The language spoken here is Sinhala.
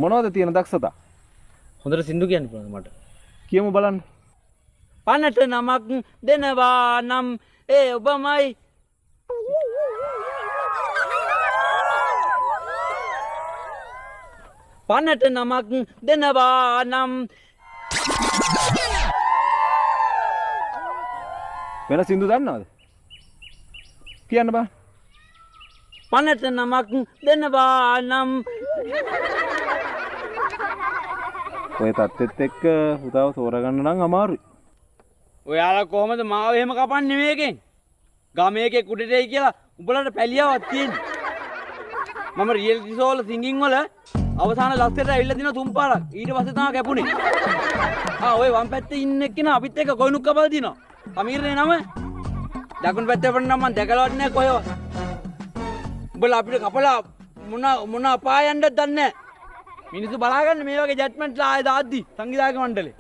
මොනවද තියෙන දක්ෂතා? හොඳට සින්දු කියන්න පුළුවන්ද මට? කියමු බලන්න. පනට නමක් දෙනවා නම් ඒ ඔබමයි. පනට නමක් දෙනවා නම් වෙන සින්දු දන්නවද? කියන්න බෑ. පනට නමක් දෙනවා නම් ඔය තත්ත්වෙත් එක්ක පුතාව තෝරගන්න නම් අමාරුයි. ඔයාලා කොහමද මාව එහෙම කපන්නේ මේකෙන්? ගමේ එකේ කුඩේටයි කියලා උඹලට පැලියාවක් තියෙන්නේ. මම රියැලිටි ෂෝ වල සිංගින් වල අවසාන ලස්සට ඇවිල්ලා දින තුන් පාරක්. ඊට පස්සේ තමයි කැපුණේ. ඔය වම් පැත්තේ ඉන්න එක්කිනා අපිත් එක්ක කොයිනුක් කපලා දිනවා. අමීර්නේ නම. දකුණු පැත්තේ වුණ නම් මම දැකලවත් නැහැ කොහෙවත්. උඹලා අපිට කපලා මොන අපායන්ද දන්නේ නැහැ. මිනිස්සු බලාගන්න මේ වගේ ජජ්මන්ට්ලා ආයෙ දාද්දි සංවිධායක මණ්ඩලේ.